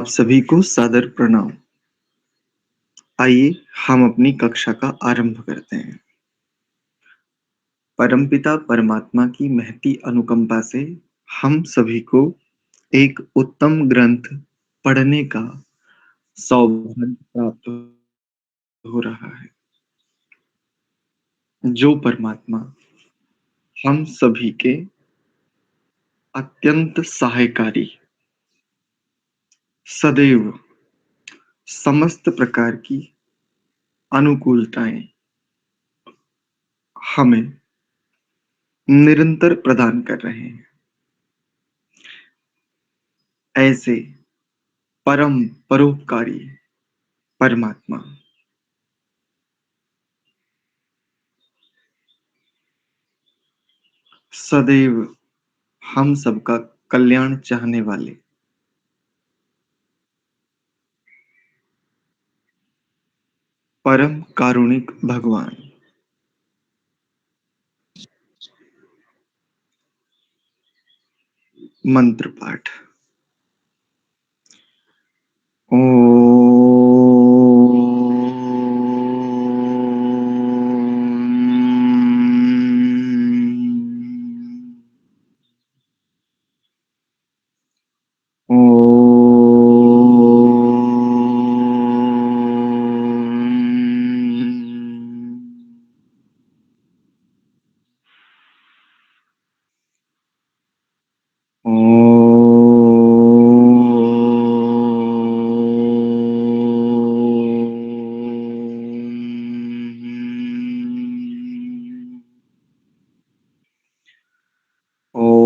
आप सभी को सादर प्रणाम। आइए हम अपनी कक्षा का आरंभ करते हैं। परमपिता परमात्मा की महती अनुकंपा से हम सभी को एक उत्तम ग्रंथ पढ़ने का सौभाग्य प्राप्त हो रहा है, जो परमात्मा हम सभी के अत्यंत सहायकारी, सदैव समस्त प्रकार की अनुकूलताएं हमें निरंतर प्रदान कर रहे हैं। ऐसे परम परोपकारी परमात्मा सदैव हम सबका कल्याण चाहने वाले परम कारुणिक भगवान मंत्र पाठ।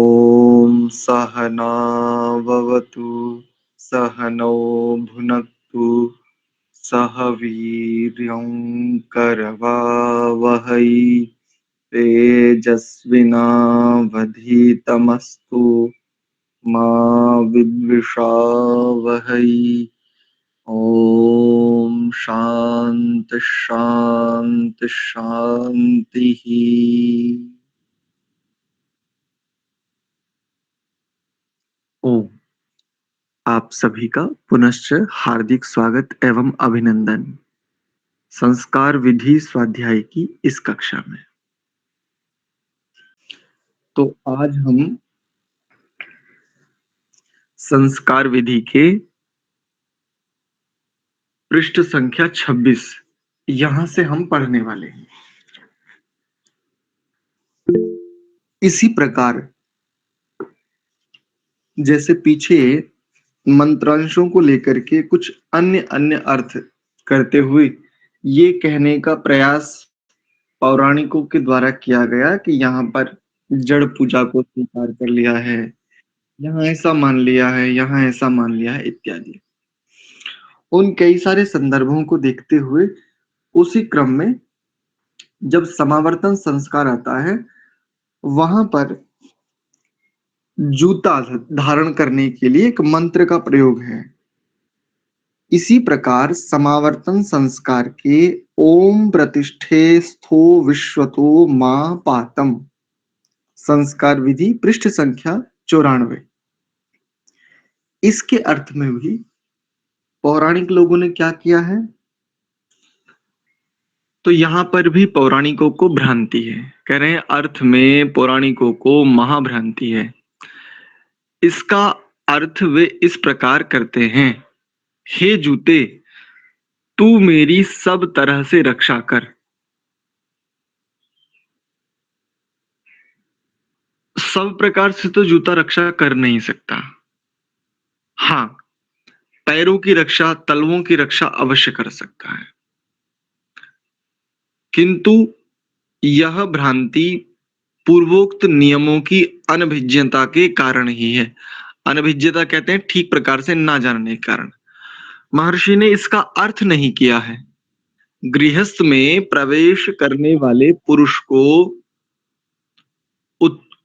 ॐ सहना भवतु सहनौ भुनक्तु सह वीर्यं करवावहै तेजस्विनावधीतमस्तु मा विद्विषावहै। ॐ शान्ति शान्ति शान्तिः। ओम आप सभी का पुनश्च हार्दिक स्वागत एवं अभिनंदन संस्कार विधि स्वाध्याय की इस कक्षा में। तो आज हम संस्कार विधि के पृष्ठ संख्या 26 यहां से हम पढ़ने वाले हैं। इसी प्रकार जैसे पीछे मंत्रांशों को लेकर के कुछ अन्य अन्य अर्थ करते हुए ये कहने का प्रयास पौराणिकों के द्वारा किया गया कि यहाँ पर जड़ पूजा को स्वीकार कर लिया है, यहाँ ऐसा मान लिया है, यहाँ ऐसा मान लिया है इत्यादि। उन कई सारे संदर्भों को देखते हुए उसी क्रम में जब समावर्तन संस्कार आता है, वहां पर जूता धारण करने के लिए एक मंत्र का प्रयोग है। इसी प्रकार समावर्तन संस्कार के ओम प्रतिष्ठे स्थो विश्वतो मां पातम संस्कार विधि पृष्ठ संख्या 94, इसके अर्थ में भी पौराणिक लोगों ने क्या किया है, तो यहां पर भी पौराणिकों को भ्रांति है। कह रहे हैं अर्थ में पौराणिकों को महाभ्रांति है। इसका अर्थ वे इस प्रकार करते हैं, हे जूते तू मेरी सब तरह से रक्षा कर। सब प्रकार से तो जूता रक्षा कर नहीं सकता। हाँ, पैरों की रक्षा, तलवों की रक्षा अवश्य कर सकता है, किंतु यह भ्रांति पूर्वोक्त नियमों की अनभिज्ञता के कारण ही है। अनभिज्ञता कहते हैं ठीक प्रकार से ना जानने के कारण। महर्षि ने इसका अर्थ नहीं किया है। गृहस्थ में प्रवेश करने वाले पुरुष को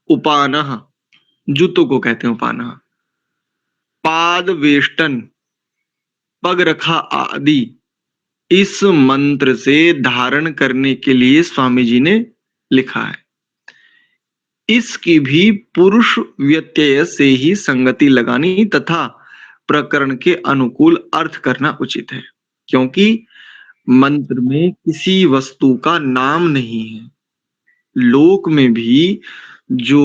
उपानः, जूतों को कहते हैं उपानः, पाद वेष्टन, पग रखा आदि इस मंत्र से धारण करने के लिए स्वामी जी ने लिखा है। इसकी भी पुरुष व्यत्यय से ही संगति लगानी तथा प्रकरण के अनुकूल अर्थ करना उचित है, क्योंकि मंत्र में किसी वस्तु का नाम नहीं है। लोक में भी जो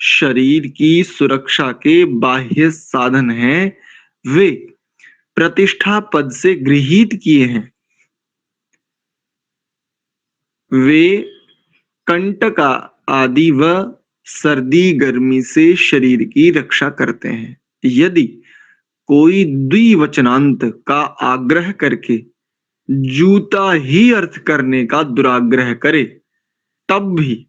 शरीर की सुरक्षा के बाह्य साधन हैं, वे प्रतिष्ठा पद से गृहीत किए हैं। वे कंटक आदि व सर्दी गर्मी से शरीर की रक्षा करते हैं। यदि कोई द्विवचनांत का आग्रह करके जूता ही अर्थ करने का दुराग्रह करे, तब भी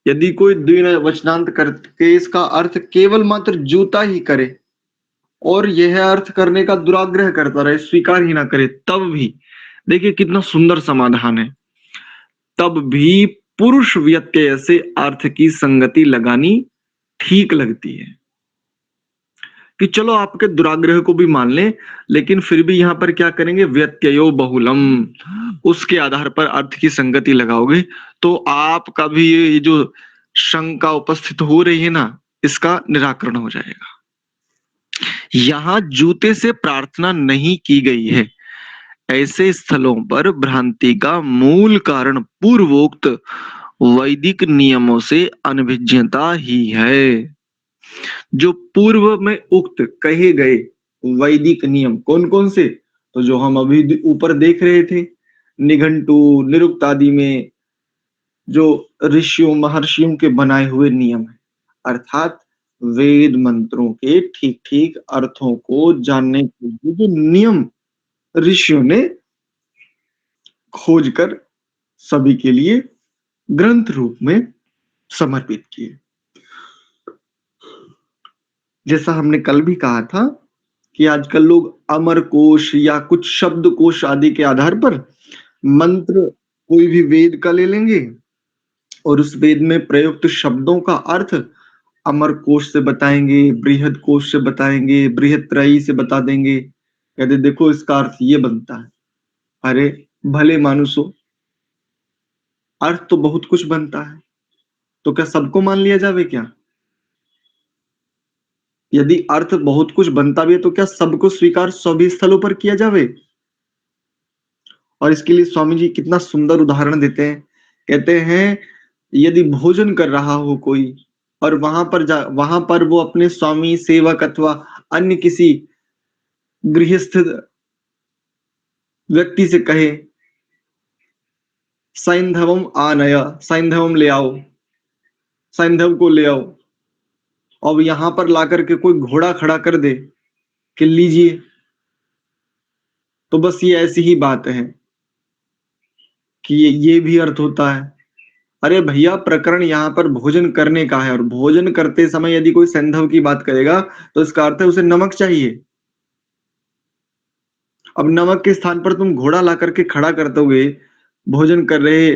यदि कोई द्विवचनांत करके इसका अर्थ केवल मात्र जूता ही करे और यह अर्थ करने का दुराग्रह करता रहे, स्वीकार ही ना करे, तब भी देखिए कितना सुंदर समाधान है। तब भी पुरुष व्यत्यय से अर्थ की संगति लगानी ठीक लगती है कि चलो आपके दुराग्रह को भी मान लें, लेकिन फिर भी यहां पर क्या करेंगे, व्यत्ययो बहुलम, उसके आधार पर अर्थ की संगति लगाओगे तो आपका भी ये जो शंका उपस्थित हो रही है ना, इसका निराकरण हो जाएगा। यहां जूते से प्रार्थना नहीं की गई है। ऐसे स्थलों पर भ्रांति का मूल कारण पूर्वोक्त वैदिक नियमों से अनभिज्ञता ही है। जो पूर्व में उक्त कहे गए वैदिक नियम कौन कौन से, तो जो हम अभी ऊपर देख रहे थे, निघंटु निरुक्त आदि में जो ऋषियों महर्षियों के बनाए हुए नियम है, अर्थात वेद मंत्रों के ठीक ठीक अर्थों को जानने के लिए जो नियम ऋषियों ने खोज कर सभी के लिए ग्रंथ रूप में समर्पित किए। जैसा हमने कल भी कहा था कि आजकल लोग अमर कोश या कुछ शब्द कोश आदि के आधार पर मंत्र कोई भी वेद का ले लेंगे और उस वेद में प्रयुक्त शब्दों का अर्थ अमर कोश से बताएंगे, बृहद कोश से बताएंगे, बृहत्रयी से बता देंगे, कहते देखो इसका अर्थ ये बनता है। अरे भले मानुसो, अर्थ तो बहुत कुछ बनता है, तो क्या सबको मान लिया जावे क्या? यदि अर्थ बहुत कुछ बनता भी है तो क्या सबको स्वीकार सभी स्थलों पर किया जावे? और इसके लिए स्वामी जी कितना सुंदर उदाहरण देते हैं। कहते हैं यदि भोजन कर रहा हो कोई और वहां पर वो अपने स्वामी सेवक अथवा अन्य किसी गृहस्थ व्यक्ति से कहे सैंधवम आनय, सैंधवम ले आओ, सैंधव को ले आओ, और यहां पर लाकर के कोई घोड़ा खड़ा कर दे कि लीजिए, तो बस ये ऐसी ही बात है कि ये भी अर्थ होता है। अरे भैया प्रकरण यहाँ पर भोजन करने का है और भोजन करते समय यदि कोई सैंधव की बात करेगा तो इसका अर्थ है उसे नमक चाहिए। अब नमक के स्थान पर तुम घोड़ा ला करके खड़ा कर दोगे भोजन कर रहे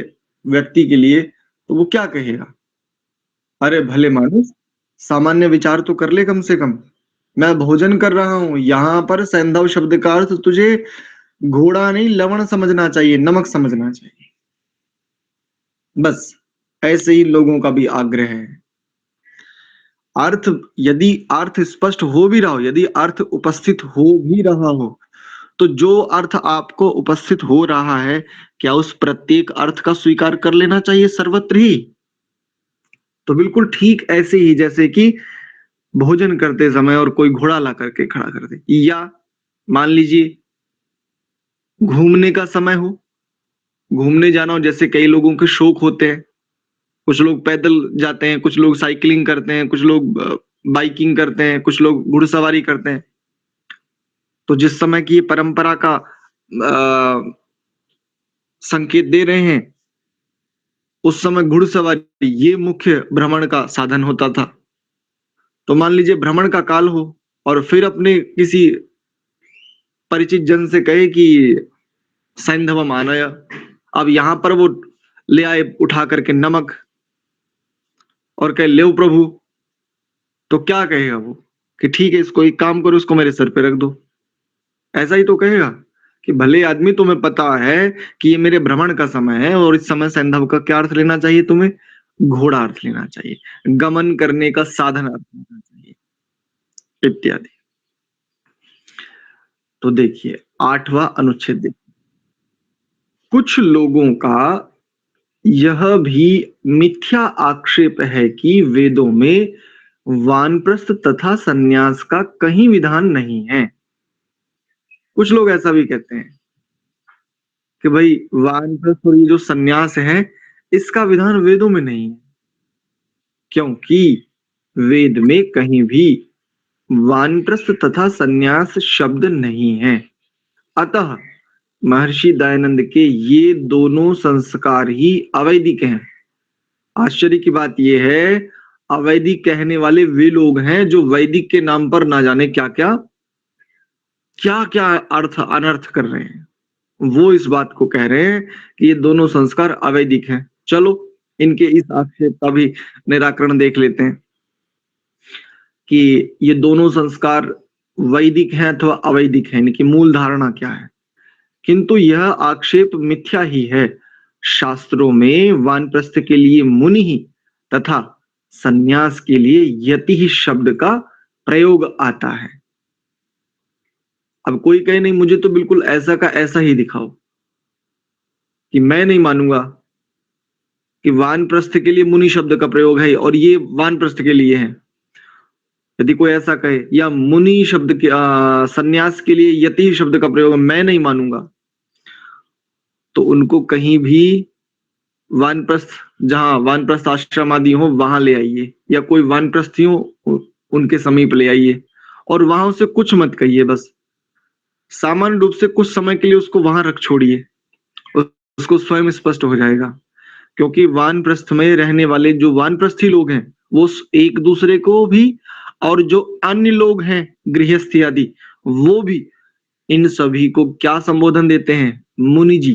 व्यक्ति के लिए, तो वो क्या कहेगा? अरे भले मानुस, सामान्य विचार तो कर ले कम से कम। मैं भोजन कर रहा हूं, यहां पर सैंधव शब्द का अर्थ तुझे घोड़ा नहीं लवण समझना चाहिए, नमक समझना चाहिए। बस ऐसे ही लोगों का भी आग्रह है। अर्थ यदि अर्थ स्पष्ट हो भी रहा हो, यदि अर्थ उपस्थित हो भी रहा हो, तो जो अर्थ आपको उपस्थित हो रहा है, क्या उस प्रत्येक अर्थ का स्वीकार कर लेना चाहिए सर्वत्र ही? तो बिल्कुल ठीक ऐसे ही जैसे कि भोजन करते समय और कोई घोड़ा ला करके खड़ा कर दे, या मान लीजिए घूमने का समय हो, घूमने जाना हो, जैसे कई लोगों के शौक होते हैं, कुछ लोग पैदल जाते हैं, कुछ लोग साइकिलिंग करते हैं, कुछ लोग बाइकिंग करते हैं, कुछ लोग घुड़सवारी करते हैं। तो जिस समय की परंपरा का संकेत दे रहे हैं, उस समय घुड़सवारी ये मुख्य भ्रमण का साधन होता था। तो मान लीजिए भ्रमण का काल हो और फिर अपने किसी परिचित जन से कहे कि सैंधवम आनय, अब यहां पर वो ले आए उठा करके नमक और कहे ले प्रभु, तो क्या कहेगा वो कि ठीक है इसको एक काम करो, इसको मेरे सर पे रख दो। ऐसा ही तो कहेगा कि भले आदमी तुम्हें पता है कि ये मेरे भ्रमण का समय है और इस समय सैंधव का क्या अर्थ लेना चाहिए, तुम्हें घोड़ा अर्थ लेना चाहिए, गमन करने का साधन अर्थ लेना चाहिए, इत्यादि। तो देखिए 8वां अनुच्छेद देखिए, कुछ लोगों का यह भी मिथ्या आक्षेप है कि वेदों में वानप्रस्थ तथा सन्यास का कहीं विधान नहीं है। कुछ लोग ऐसा भी कहते हैं कि भाई वानप्रस्थ और ये जो सन्यास है इसका विधान वेदों में नहीं है, क्योंकि वेद में कहीं भी वानप्रस्थ तथा सन्यास शब्द नहीं है। अतः महर्षि दयानंद के ये दोनों संस्कार ही अवैदिक हैं। आश्चर्य की बात यह है, अवैदिक कहने वाले वे लोग हैं जो वैदिक के नाम पर ना जाने क्या क्या क्या क्या अर्थ अनर्थ कर रहे हैं। वो इस बात को कह रहे हैं कि ये दोनों संस्कार अवैदिक हैं। चलो इनके इस आक्षेप का भी निराकरण देख लेते हैं कि ये दोनों संस्कार वैदिक हैं अथवा अवैदिक हैं, इनकी मूल धारणा क्या है। किंतु यह आक्षेप मिथ्या ही है। शास्त्रों में वानप्रस्थ के लिए मुनि ही तथा सन्यास के लिए यति ही शब्द का प्रयोग आता है। अब कोई कहे नहीं मुझे तो बिल्कुल ऐसा का ऐसा ही दिखाओ, कि मैं नहीं मानूंगा कि वानप्रस्थ के लिए मुनि शब्द का प्रयोग है और ये वानप्रस्थ के लिए है। यदि कोई ऐसा कहे या मुनि शब्द के सन्यास के लिए यति शब्द का प्रयोग मैं नहीं मानूंगा, तो उनको कहीं भी वानप्रस्थ, जहां वानप्रस्थ आश्रम आदि हो वहां ले आइए, या कोई वानप्रस्थियों उनके समीप ले आइए और वहां उसे कुछ मत कहिए, बस सामान्य रूप से कुछ समय के लिए उसको वहां रख छोड़िए, उसको स्वयं स्पष्ट हो जाएगा। क्योंकि वानप्रस्थ में रहने वाले जो वानप्रस्थी लोग हैं वो एक दूसरे को भी, और जो अन्य लोग हैं गृहस्थी आदि, वो भी इन सभी को क्या संबोधन देते हैं, मुनि जी।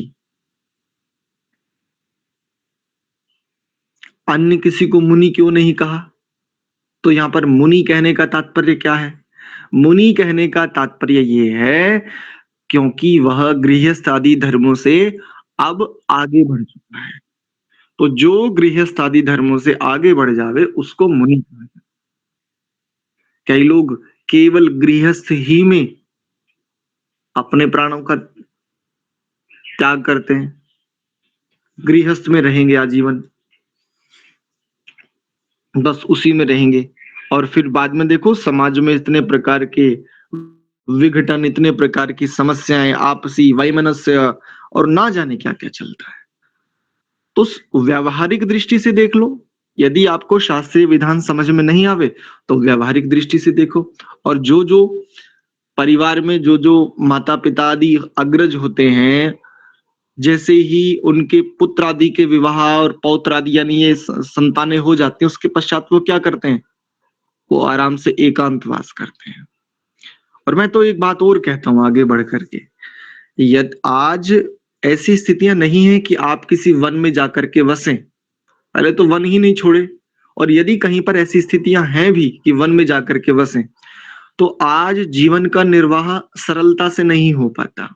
अन्य किसी को मुनि क्यों नहीं कहा? तो यहाँ पर मुनि कहने का तात्पर्य क्या है? मुनि कहने का तात्पर्य ये है क्योंकि वह गृहस्थ आदि धर्मों से अब आगे बढ़ चुका है। तो जो गृहस्थ आदि धर्मों से आगे बढ़ जावे उसको मुनि कहा जाता है। कई लोग केवल गृहस्थ ही में अपने प्राणों का त्याग करते हैं, गृहस्थ में रहेंगे आजीवन, बस उसी में रहेंगे, और फिर बाद में देखो समाज में इतने प्रकार के विघटन, इतने प्रकार की समस्याएं, आपसी वैमनस्य और ना जाने क्या क्या चलता है। तो व्यावहारिक दृष्टि से देख लो, यदि आपको शास्त्रीय विधान समझ में नहीं आवे तो व्यावहारिक दृष्टि से देखो। और जो जो परिवार में जो जो माता पिता आदि अग्रज होते हैं, जैसे ही उनके पुत्र आदि के विवाह और पौत्र आदि यानी ये संतानें हो जाती हैं, उसके पश्चात वो क्या करते हैं, वो आराम से एकांतवास करते हैं। और मैं तो एक बात और कहता हूं आगे बढ़ करके, यदि आज ऐसी स्थितियां नहीं है कि आप किसी वन में जाकर के बसें, पहले तो वन ही नहीं छोड़े, और यदि कहीं पर ऐसी स्थितियां हैं भी कि वन में जाकर के बसें, तो आज जीवन का निर्वाह सरलता से नहीं हो पाता।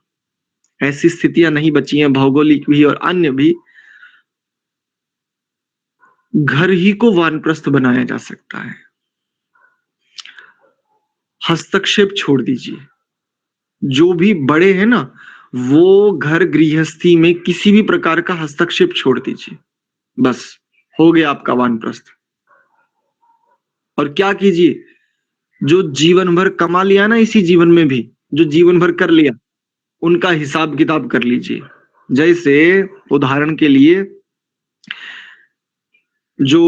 ऐसी स्थितियां नहीं बची हैं, भौगोलिक भी और अन्य भी। घर ही को वानप्रस्थ बनाया जा सकता है। हस्तक्षेप छोड़ दीजिए, जो भी बड़े हैं ना, वो घर गृहस्थी में किसी भी प्रकार का हस्तक्षेप छोड़ दीजिए, बस हो गया आपका वानप्रस्थ। और क्या कीजिए, जो जीवन भर कमा लिया ना, इसी जीवन में भी जो जीवन भर कर लिया, उनका हिसाब किताब कर लीजिए। जैसे उदाहरण के लिए जो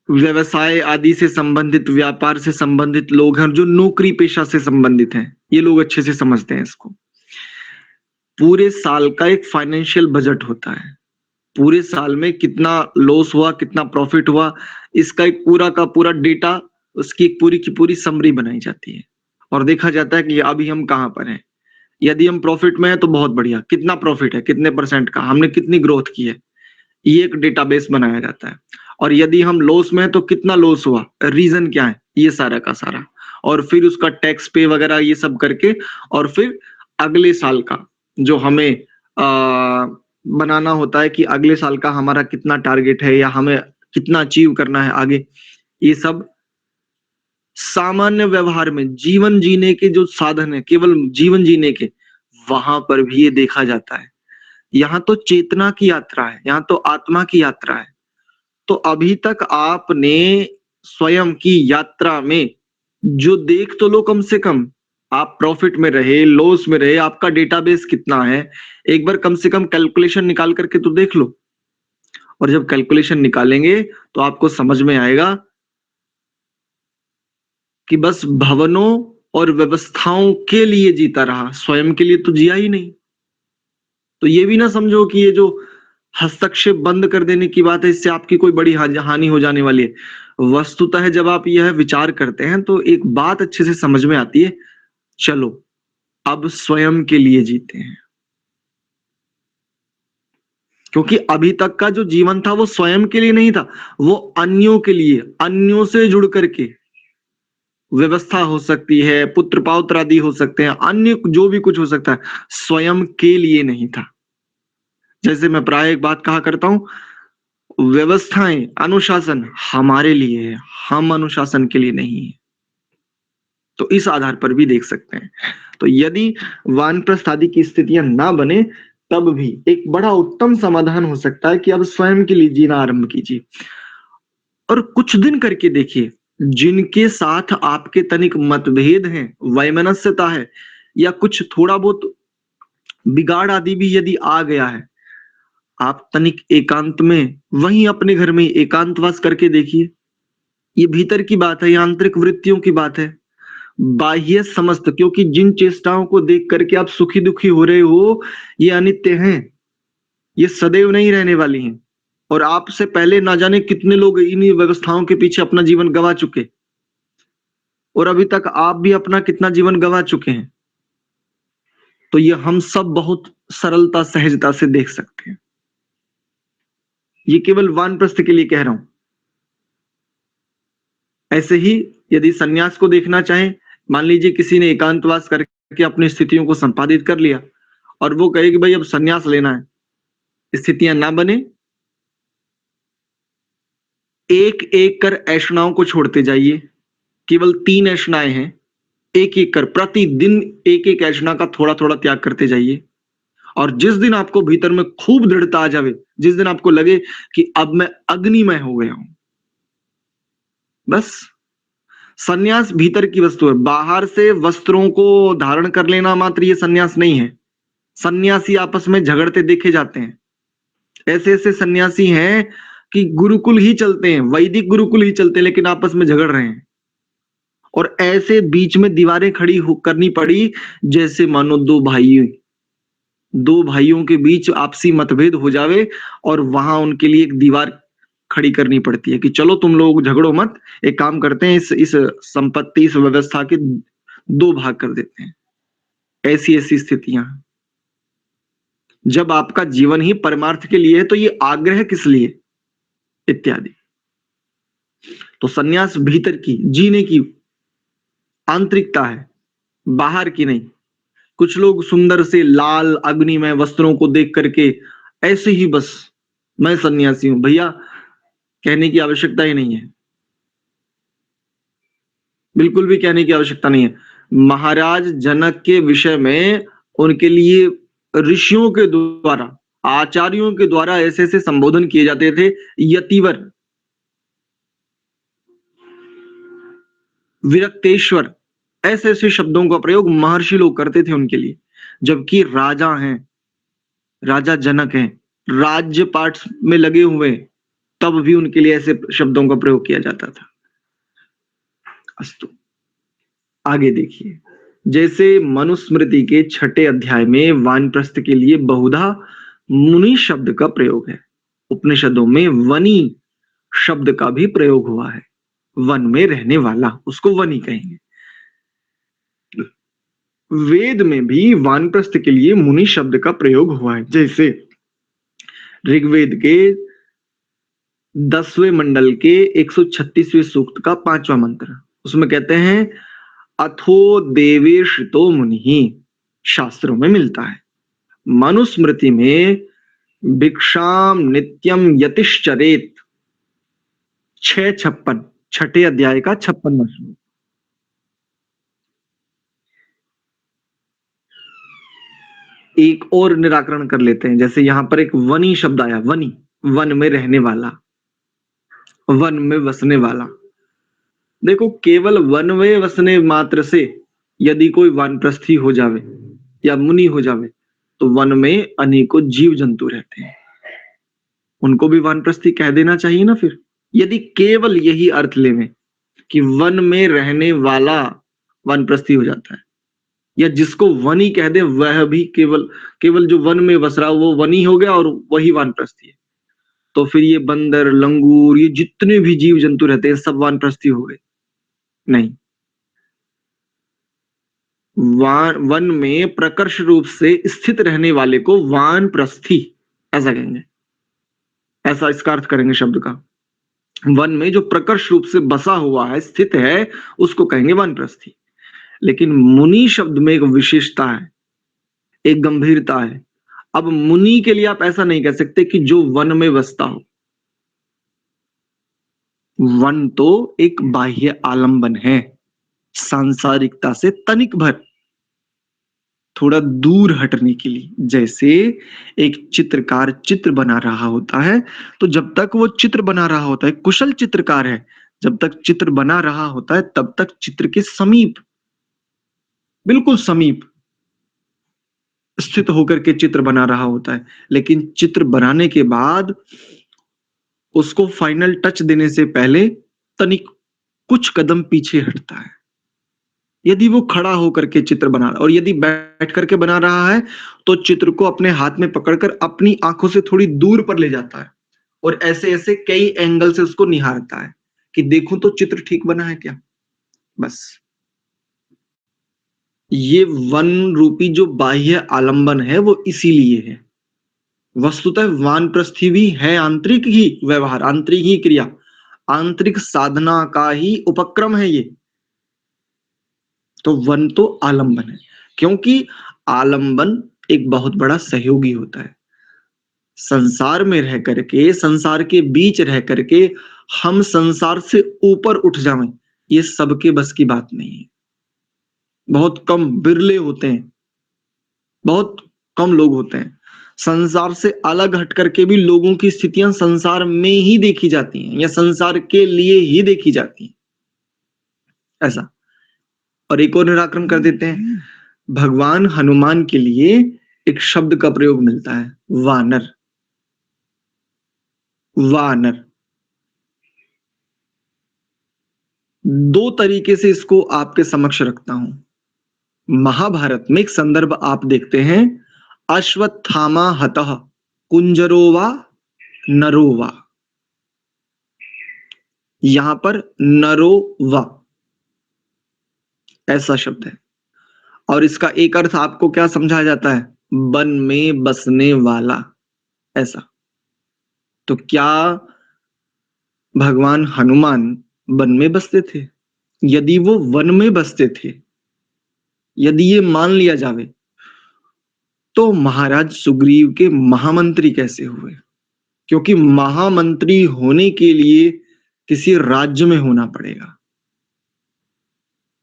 व्यवसाय आदि से संबंधित, व्यापार से संबंधित लोग हैं, जो नौकरी पेशा से संबंधित हैं, ये लोग अच्छे से समझते हैं इसको। पूरे साल का एक फाइनेंशियल बजट होता है, पूरे साल में कितना लॉस हुआ, कितना प्रॉफिट हुआ, इसका एक पूरा का पूरा डेटा, उसकी एक पूरी की पूरी समरी बनाई जाती है और देखा जाता है कि अभी हम कहाँ पर हैं। यदि हम प्रॉफिट में है तो बहुत बढ़िया, कितना प्रॉफिट है, कितने परसेंट का, हमने कितनी ग्रोथ की है, ये एक डेटाबेस बनाया जाता है। और यदि हम लॉस में है तो कितना लॉस हुआ, रीजन क्या है, ये सारा का सारा, और फिर उसका टैक्स पे वगैरह ये सब करके, और फिर अगले साल का जो हमें बनाना होता है कि अगले साल का हमारा कितना टारगेट है या हमें कितना अचीव करना है आगे, ये सब सामान्य व्यवहार में, जीवन जीने के जो साधन है, केवल जीवन जीने के, वहां पर भी ये देखा जाता है। यहाँ तो चेतना की यात्रा है, यहाँ तो आत्मा की यात्रा है। तो अभी तक आपने स्वयं की यात्रा में जो देख तो लो, कम से कम आप प्रॉफिट में रहे, लॉस में रहे, आपका डेटाबेस कितना है, एक बार कम से कम कैलकुलेशन निकाल करके तो देख लो। और जब कैलकुलेशन निकालेंगे तो आपको समझ में आएगा कि बस भवनों और व्यवस्थाओं के लिए जीता रहा, स्वयं के लिए तो जिया ही नहीं। तो ये भी ना समझो कि ये जो हस्तक्षेप बंद कर देने की बात है, इससे आपकी कोई बड़ी हानि हो जाने वाली है। वस्तुतः जब आप यह विचार करते हैं तो एक बात अच्छे से समझ में आती है, चलो अब स्वयं के लिए जीते हैं। क्योंकि अभी तक का जो जीवन था वो स्वयं के लिए नहीं था, वो अन्यों के लिए, अन्यों से जुड़ करके, व्यवस्था हो सकती है, पुत्र पौत्र आदि हो सकते हैं, अन्य जो भी कुछ हो सकता है, स्वयं के लिए नहीं था। जैसे मैं प्राय एक बात कहा करता हूं, व्यवस्थाएं, अनुशासन हमारे लिए है, हम अनुशासन के लिए नहीं है। तो इस आधार पर भी देख सकते हैं। तो यदि वानप्रस्थ आदि की स्थितियां ना बने, तब भी एक बड़ा उत्तम समाधान हो सकता है कि अब स्वयं के लिए जीना आरंभ कीजिए। और कुछ दिन करके देखिए, जिनके साथ आपके तनिक मतभेद हैं, वैमनस्यता है, या कुछ थोड़ा बहुत बिगाड़ आदि भी यदि आ गया है, आप तनिक एकांत में, वहीं अपने घर में एकांतवास करके देखिए। ये भीतर की बात है, ये आंतरिक वृत्तियों की बात है। बाह्य समस्त, क्योंकि जिन चेष्टाओं को देख करके आप सुखी दुखी हो रहे हो, ये अनित्य हैं, ये सदैव नहीं रहने वाली हैं। और आपसे पहले ना जाने कितने लोग इन्हीं व्यवस्थाओं के पीछे अपना जीवन गंवा चुके, और अभी तक आप भी अपना कितना जीवन गंवा चुके हैं। तो ये हम सब बहुत सरलता सहजता से देख सकते हैं। ये केवल वानप्रस्थ के लिए कह रहा हूं। ऐसे ही यदि सन्यास को देखना चाहें, मान लीजिए किसी ने एकांतवास करके अपनी स्थितियों को संपादित कर लिया, और वो कहे कि भाई अब सन्यास लेना है, स्थितियां ना बने, एक एक कर ऐषणाओं को छोड़ते जाइए। केवल 3 ऐषणाएं हैं, एक एक कर प्रतिदिन एक एक ऐषणा का थोड़ा थोड़ा त्याग करते जाइए। और जिस दिन आपको भीतर में खूब दृढ़ता आ जावे, जिस दिन आपको लगे कि अब मैं अग्निमय हो गया हूं, बस सन्यास भीतर की वस्तु है। बाहर से वस्त्रों को धारण कर लेना मात्र ये सन्यास नहीं है। सन्यासी आपस में झगड़ते देखे जाते हैं। ऐसे ऐसे सन्यासी हैं कि गुरुकुल ही चलते हैं, वैदिक गुरुकुल ही चलते हैं, लेकिन आपस में झगड़ रहे हैं। और ऐसे बीच में दीवारें खड़ी करनी पड़ी, जैसे मानो दो भाइयों के बीच आपसी मतभेद हो जावे, और वहां उनके लिए एक दीवार खड़ी करनी पड़ती है कि चलो तुम लोग झगड़ो मत, एक काम करते हैं, इस संपत्ति, इस व्यवस्था के 2 भाग कर देते हैं। ऐसी ऐसी स्थितियां, जब आपका जीवन ही परमार्थ के लिए है तो ये आग्रह किस लिए, इत्यादि। तो सन्यास भीतर की जीने की आंतरिकता है, बाहर की नहीं। कुछ लोग सुंदर से लाल अग्निमय वस्त्रों को देख करके ऐसे ही बस मैं सन्यासी हूं, भैया कहने की आवश्यकता ही नहीं है, बिल्कुल भी कहने की आवश्यकता नहीं है। महाराज जनक के विषय में उनके लिए ऋषियों के द्वारा, आचार्यों के द्वारा ऐसे ऐसे संबोधन किए जाते थे, यतिवर, विरक्तेश्वर, ऐसे ऐसे शब्दों का प्रयोग महर्षि लोग करते थे उनके लिए। जबकि राजा हैं, राजा जनक हैं, राज्य पाठ में लगे हुए, तब भी उनके लिए ऐसे शब्दों का प्रयोग किया जाता था। अस्तु, आगे देखिए। जैसे मनुस्मृति के 6 अध्याय में वानप्रस्थ के लिए बहुधा मुनि शब्द का प्रयोग है, उपनिषदों में वनी शब्द का भी प्रयोग हुआ है। वन में रहने वाला, उसको वनी कहेंगे। वेद में भी वानप्रस्थ के लिए मुनि शब्द का प्रयोग हुआ है। जैसे ऋग्वेद के 10वें मंडल के 136वें सूक्त का 5वां मंत्र, उसमें कहते हैं अथो देवेशितो मुनि, शास्त्रों में मिलता है। मनुस्मृति में भिक्षाम नित्यम यतिश्चरेत, 656, 6 अध्याय का 56वां श्लोक। एक और निराकरण कर लेते हैं। जैसे यहाँ पर एक वनी शब्द आया, वनी, वन में रहने वाला, वन में बसने वाला। देखो, केवल वन में बसने मात्र से यदि कोई वानप्रस्थी हो जावे या मुनि हो जावे, तो वन में अनेकों जीव जंतु रहते हैं, उनको भी वानप्रस्थी कह देना चाहिए ना। फिर यदि केवल यही अर्थ लेवे कि वन में रहने वाला वानप्रस्थी हो जाता है, या जिसको वनी कह दे वह भी केवल केवल जो वन में बस रहा वो वनी हो गया और वही वानप्रस्थी है, तो फिर ये बंदर, लंगूर, ये जितने भी जीव जंतु रहते हैं सब वानप्रस्थी हो गए? नहीं। वन में प्रकर्ष रूप से स्थित रहने वाले को वानप्रस्थी ऐसा कहेंगे, ऐसा इसका अर्थ करेंगे शब्द का। वन में जो प्रकर्ष रूप से बसा हुआ है, स्थित है, उसको कहेंगे वानप्रस्थी। लेकिन मुनि शब्द में एक विशेषता है, एक गंभीरता है। अब मुनि के लिए आप ऐसा नहीं कह सकते कि जो वन में बसता हो। वन तो एक बाह्य आलंबन है, सांसारिकता से तनिक भर, थोड़ा दूर हटने के लिए। जैसे एक चित्रकार चित्र बना रहा होता है, तो जब तक वो चित्र बना रहा होता है, कुशल चित्रकार है, जब तक चित्र बना रहा होता है तब तक चित्र के समीप, बिल्कुल समीप स्थित होकर के चित्र बना रहा होता है। लेकिन चित्र बनाने के बाद उसको फाइनल टच देने से पहले तनिक कुछ कदम पीछे हटता है। यदि वो खड़ा होकर के चित्र बना रहा, और यदि बैठ करके बना रहा है, तो चित्र को अपने हाथ में पकड़कर अपनी आंखों से थोड़ी दूर पर ले जाता है और ऐसे ऐसे कई एंगल से उसको निहारता है कि देखूं तो चित्र ठीक बना है क्या। बस ये वन रूपी जो बाह्य आलंबन है वो इसीलिए है। वस्तुतः वानप्रस्थी भी है आंतरिक ही व्यवहार, आंतरिक ही क्रिया, आंतरिक साधना का ही उपक्रम है ये। तो वन तो आलंबन है, क्योंकि आलंबन एक बहुत बड़ा सहयोगी होता है। संसार में रह करके, संसार के बीच रह करके हम संसार से ऊपर उठ जाएं, ये सबके बस की बात नहीं है। बहुत कम, बिरले होते हैं, बहुत कम लोग होते हैं। संसार से अलग हट करके भी लोगों की स्थितियां संसार में ही देखी जाती हैं या संसार के लिए ही देखी जाती हैं, ऐसा। और एक और निराकरण कर देते हैं। भगवान हनुमान के लिए एक शब्द का प्रयोग मिलता है, वानर। वानर दो तरीके से इसको आपके समक्ष रखता हूं। महाभारत में एक संदर्भ आप देखते हैं, अश्वत्थामा हतः कुंजरोवा नरोवा। यहां पर नरोवा ऐसा शब्द है, और इसका एक अर्थ आपको क्या समझाया जाता है? वन में बसने वाला, ऐसा। तो क्या भगवान हनुमान वन में बसते थे? यदि वो वन में बसते थे, यदि ये मान लिया जावे, तो महाराज सुग्रीव के महामंत्री कैसे हुए? क्योंकि महामंत्री होने के लिए किसी राज्य में होना पड़ेगा।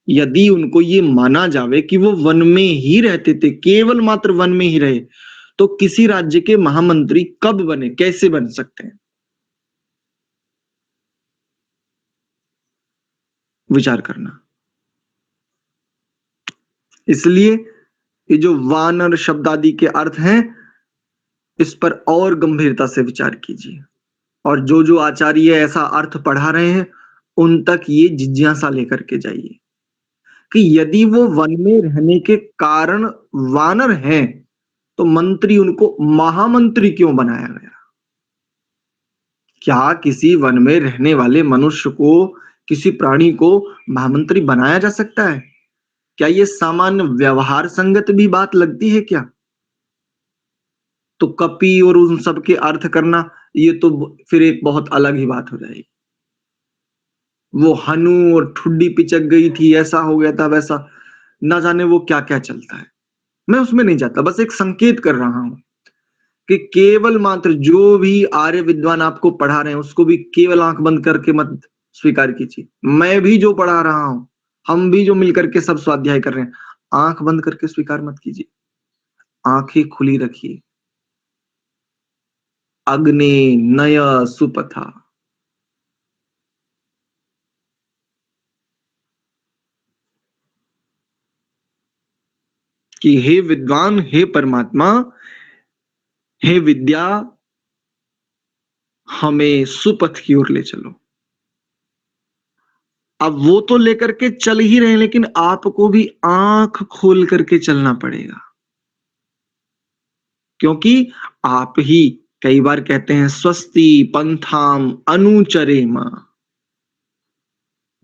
यदि उनको ये माना जावे कि वो वन में ही रहते थे, केवल मात्र वन में ही रहे, तो किसी राज्य के महामंत्री कब बने, कैसे बन सकते हैं? विचार करना। इसलिए ये जो वानर शब्द आदि के अर्थ हैं, इस पर और गंभीरता से विचार कीजिए, और जो जो आचार्य ऐसा अर्थ पढ़ा रहे हैं उन तक ये जिज्ञासा लेकर के जाइए कि यदि वो वन में रहने के कारण वानर हैं, तो मंत्री उनको महामंत्री क्यों बनाया गया? क्या किसी वन में रहने वाले मनुष्य को, किसी प्राणी को महामंत्री बनाया जा सकता है? क्या ये सामान्य व्यवहार संगत भी बात लगती है क्या? तो कपि और उन सब के अर्थ करना, ये तो फिर एक बहुत अलग ही बात हो जाएगी। वो हनु और ठुड्डी पिचक गई थी, ऐसा हो गया था, वैसा, ना जाने वो क्या क्या चलता है। मैं उसमें नहीं जाता, बस एक संकेत कर रहा हूं कि केवल मात्र जो भी आर्य विद्वान आपको पढ़ा रहे हैं उसको भी केवल आंख बंद करके मत स्वीकार कीजिए। मैं भी जो पढ़ा रहा हूं, हम भी जो मिलकर के सब स्वाध्याय कर रहे हैं, आंख बंद करके स्वीकार मत कीजिए। आंखें खुली रखिए। अग्ने नय सुपथा। कि हे विद्वान, हे परमात्मा, हे विद्या, हमें सुपथ की ओर ले चलो। अब वो तो लेकर के चल ही रहे हैं, लेकिन आपको भी आंख खोल करके चलना पड़ेगा, क्योंकि आप ही कई बार कहते हैं स्वस्ति पंथाम अनुचरेम।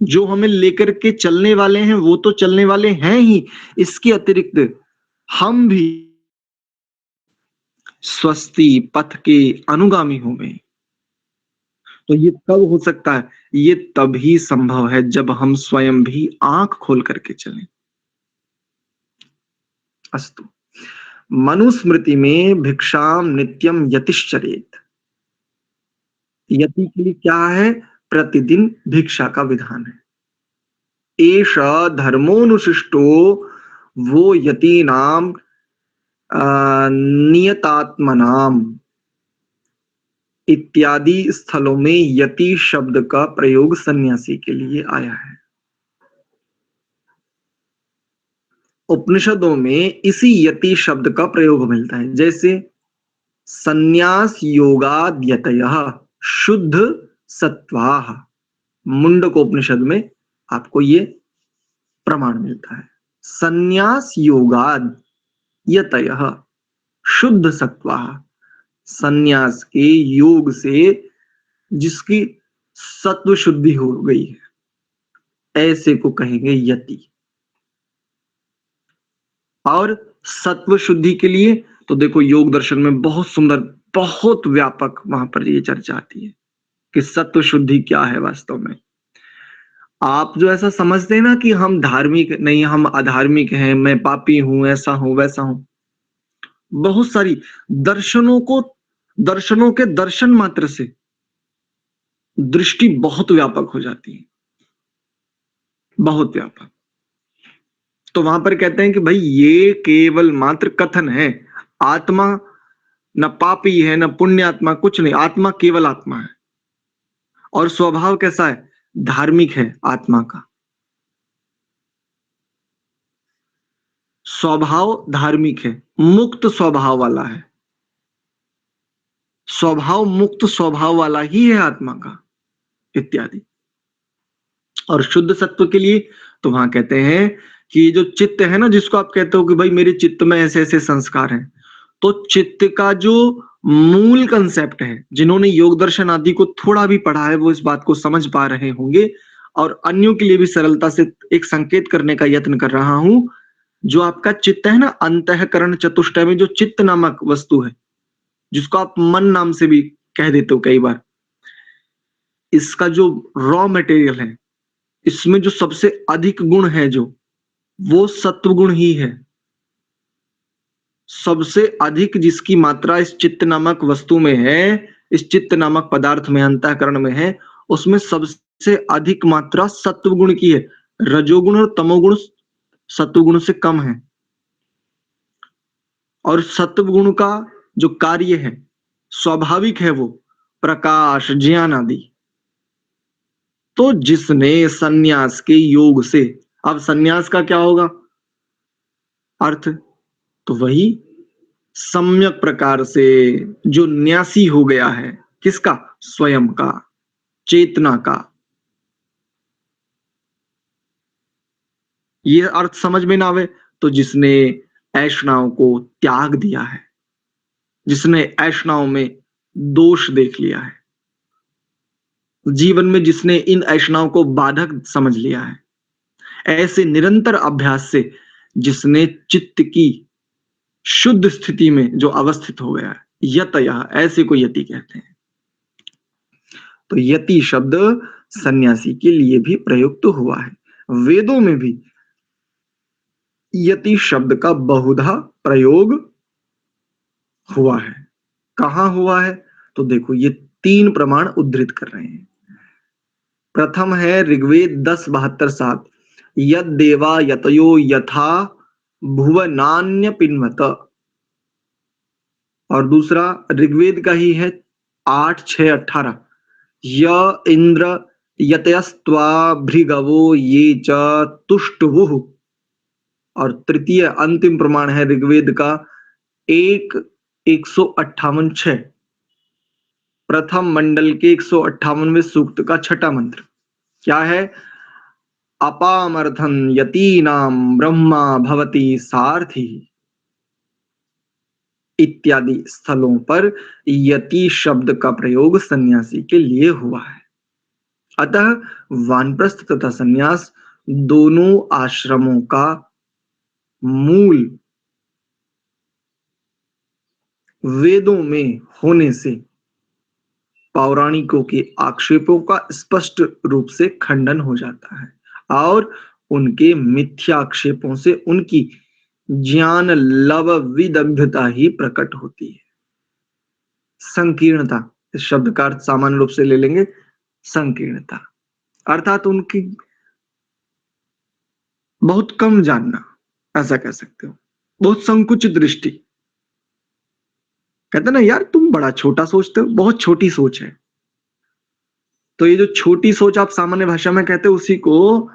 जो हमें लेकर के चलने वाले हैं वो तो चलने वाले हैं ही, इसके अतिरिक्त हम भी स्वस्ति पथ के अनुगामी हो गए। तो ये कब हो सकता है? ये तभी संभव है जब हम स्वयं भी आंख खोल करके चलें। अस्तु। मनुस्मृति में भिक्षाम नित्यम यतिश्चरेत। यति के लिए क्या है? प्रतिदिन भिक्षा का विधान है। एष धर्मोनुशिष्टो वो यतीनाम नियतात्मनाम इत्यादि स्थलों में यति शब्द का प्रयोग सन्यासी के लिए आया है। उपनिषदों में इसी यति शब्द का प्रयोग मिलता है, जैसे संन्यास योगाद्यतयः शुद्ध सत्वाः, मुंडकोपनिषद में आपको ये प्रमाण मिलता है। संन्यास योगाद यतयः शुद्ध सत्वाः, संन्यास के योग से जिसकी सत्व शुद्धि हो गई है, ऐसे को कहेंगे यति। और सत्व शुद्धि के लिए तो देखो योग दर्शन में बहुत सुंदर, बहुत व्यापक वहां पर ये चर्चा आती है कि सत्व शुद्धि क्या है वास्तव में। आप जो ऐसा समझते हैं ना कि हम धार्मिक नहीं, हम अधार्मिक हैं, मैं पापी हूं, ऐसा हूं वैसा हूं, बहुत सारी दर्शनों को, दर्शनों के दर्शन मात्र से दृष्टि बहुत व्यापक हो जाती है, बहुत व्यापक। तो वहां पर कहते हैं कि भाई ये केवल मात्र कथन है, आत्मा न पापी है न पुण्यात्मा, कुछ नहीं, आत्मा केवल आत्मा है। और स्वभाव कैसा है? धार्मिक है आत्मा का स्वभाव, धार्मिक है, मुक्त स्वभाव वाला है, स्वभाव मुक्त स्वभाव वाला ही है आत्मा का, इत्यादि। और शुद्ध सत्व के लिए तो वहां कहते हैं कि जो चित्त है ना, जिसको आप कहते हो कि भाई मेरे चित्त में ऐसे ऐसे संस्कार हैं, तो चित्त का जो मूल कंसेप्ट है, जिन्होंने योग दर्शन आदि को थोड़ा भी पढ़ा है वो इस बात को समझ पा रहे होंगे, और अन्यों के लिए भी सरलता से एक संकेत करने का यत्न कर रहा हूं। जो आपका चित्त है ना, अंतःकरण चतुष्टय में जो चित्त नामक वस्तु है, जिसको आप मन नाम से भी कह देते हो कई बार, इसका जो रॉ मटेरियल है, इसमें जो सबसे अधिक गुण है जो, वो सत्व गुण ही है। सबसे अधिक जिसकी मात्रा इस चित्त नामक वस्तु में है, इस चित्त नामक पदार्थ में, अंतःकरण में है, उसमें सबसे अधिक मात्रा सत्व गुण की है। रजोगुण और तमोगुण सत्व गुण से कम है। और सत्व गुण का जो कार्य है स्वाभाविक है, वो प्रकाश, ज्ञान आदि। तो जिसने सन्यास के योग से, अब सन्यास का क्या होगा अर्थ? तो वही सम्यक प्रकार से जो न्यासी हो गया है, किसका? स्वयं का, चेतना का। ये अर्थ समझ में ना आवे तो जिसने ऐषणाओं को त्याग दिया है, जिसने ऐषणाओं में दोष देख लिया है, जीवन में जिसने इन ऐषणाओं को बाधक समझ लिया है, ऐसे निरंतर अभ्यास से जिसने चित्त की शुद्ध स्थिति में जो अवस्थित हो गया है, यतयः, ऐसे को यति कहते हैं। तो यति शब्द सन्यासी के लिए भी प्रयुक्त हुआ है। वेदों में भी यति शब्द का बहुधा प्रयोग हुआ है। कहां हुआ है? तो देखो ये 3 प्रमाण उद्धृत कर रहे हैं। प्रथम है ऋग्वेद 10:72-7, यद देवा यतयो यथा भुवनान्य पिन्वत। और दूसरा ऋग्वेद का ही है 8:6-18, य इंद्र यतयस्त्वा भृगवो ये च तुष्टवुः। और तृतीय अंतिम प्रमाण है ऋग्वेद का 1:158-6, प्रथम मंडल के 158वें सूक्त का छठा मंत्र क्या है? अपामर्थन यतीनाम ब्रह्मा भवति सारथी। इत्यादि स्थलों पर यति शब्द का प्रयोग सन्यासी के लिए हुआ है। अतः वानप्रस्थ तथा सन्यास दोनों आश्रमों का मूल वेदों में होने से पौराणिकों के आक्षेपों का स्पष्ट रूप से खंडन हो जाता है और उनके मिथ्याक्षेपों से उनकी ज्ञान लव विदग्धता ही प्रकट होती है। संकीर्णता, इस शब्द का अर्थ सामान्य रूप से ले लेंगे संकीर्णता, अर्थात उनकी बहुत कम जानना, ऐसा कह सकते हो, बहुत संकुचित दृष्टि। कहते ना यार तुम बड़ा छोटा सोचते हो, बहुत छोटी सोच है। तो ये जो छोटी सोच आप सामान्य भाषा में कहते हो उसी को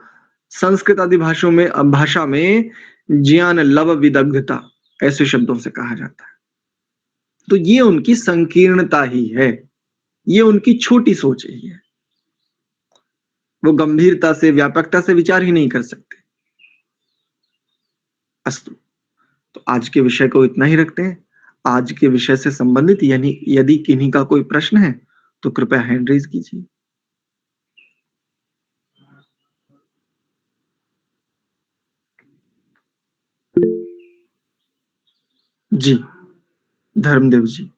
संस्कृत आदि भाषा में ज्ञान लव विदग्धता ऐसे शब्दों से कहा जाता है। तो ये उनकी संकीर्णता ही है, ये उनकी छोटी सोच ही है। वो गंभीरता से व्यापकता से विचार ही नहीं कर सकते। अस्तु, तो आज के विषय को इतना ही रखते हैं। आज के विषय से संबंधित यानी यदि किन्हीं का कोई प्रश्न है तो कृपया हैंड रेज कीजिए। जी, धर्मदेव जी।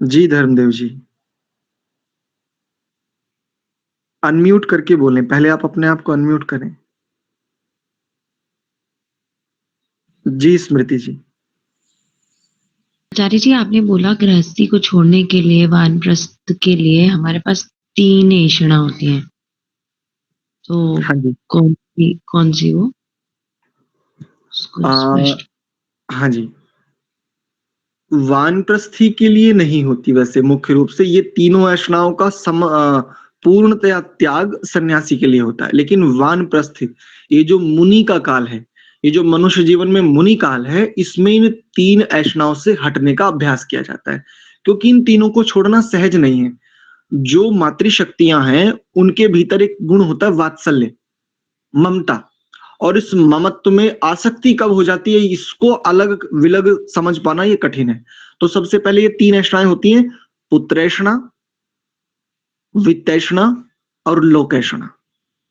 जी धर्मदेव जी, अनम्यूट करके बोलें, पहले आप अपने आप को अनम्यूट करें। जी स्मृति जी। आचार्य जी, आपने बोला गृहस्थी को छोड़ने के लिए वानप्रस्थ के लिए हमारे पास 3 ऐषणा होती हैं। तो हाँ जी। कौन सी वो? उसको स्पष्ट। हाँ जी, वानप्रस्थी के लिए नहीं होती वैसे मुख्य रूप से, ये तीनों ऐषणाओं का पूर्णतया त्याग सन्यासी के लिए होता है। लेकिन वानप्रस्थी, ये जो मुनि का काल है, ये जो मनुष्य जीवन में मुनि काल है, इसमें इन 3 ऐषणाओं से हटने का अभ्यास किया जाता है, क्योंकि इन तीनों को छोड़ना सहज नहीं है। जो मातृशक्तियां हैं उनके भीतर एक गुण होता है वात्सल्य, ममता, और इस ममत्व में आसक्ति कब हो जाती है इसको अलग विलग समझ पाना ये कठिन है। तो सबसे पहले ये 3 ऐषणाएं होती हैं, पुत्रैषणा, वित्तैषणा और लोकैषणा।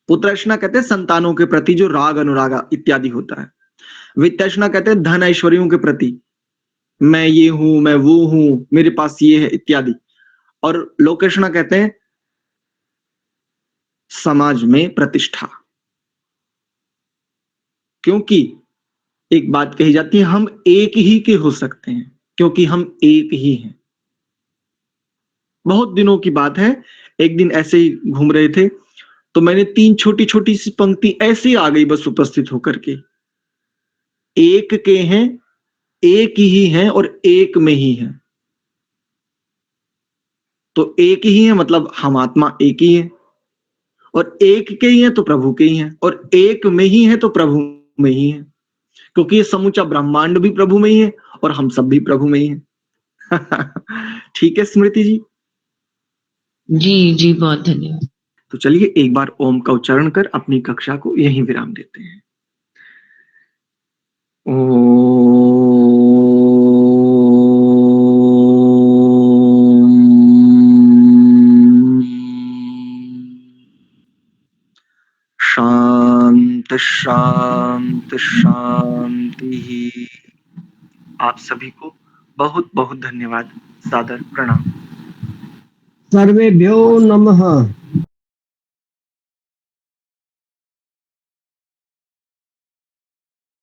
पुत्रैषणा कहते हैं संतानों के प्रति जो राग अनुराग इत्यादि होता है। वित्तैषणा कहते हैं धन ऐश्वर्यों के प्रति, मैं ये हूं, मैं वो हूं, मेरे पास ये है इत्यादि। और लोकैषणा कहते हैं समाज में प्रतिष्ठा। क्योंकि एक बात कही जाती है, हम एक ही के हो सकते हैं क्योंकि हम एक ही हैं। बहुत दिनों की बात है, एक दिन ऐसे ही घूम रहे थे तो मैंने 3 छोटी छोटी सी पंक्ति ऐसे आ गई बस उपस्थित होकर के, एक के हैं, एक ही हैं और एक में ही हैं। तो एक ही है मतलब हम आत्मा एक ही है, और एक के ही है तो प्रभु के ही है, और एक में ही है तो प्रभु में ही है, क्योंकि ये समूचा ब्रह्मांड भी प्रभु में ही है और हम सब भी प्रभु में ही है। ठीक है स्मृति जी। जी जी, बहुत धन्यवाद। तो चलिए एक बार ओम का उच्चारण कर अपनी कक्षा को यहीं विराम देते हैं। शांत शांत शांति। आप सभी को बहुत बहुत धन्यवाद, सादर प्रणाम। सर्वेभ्यो नमः।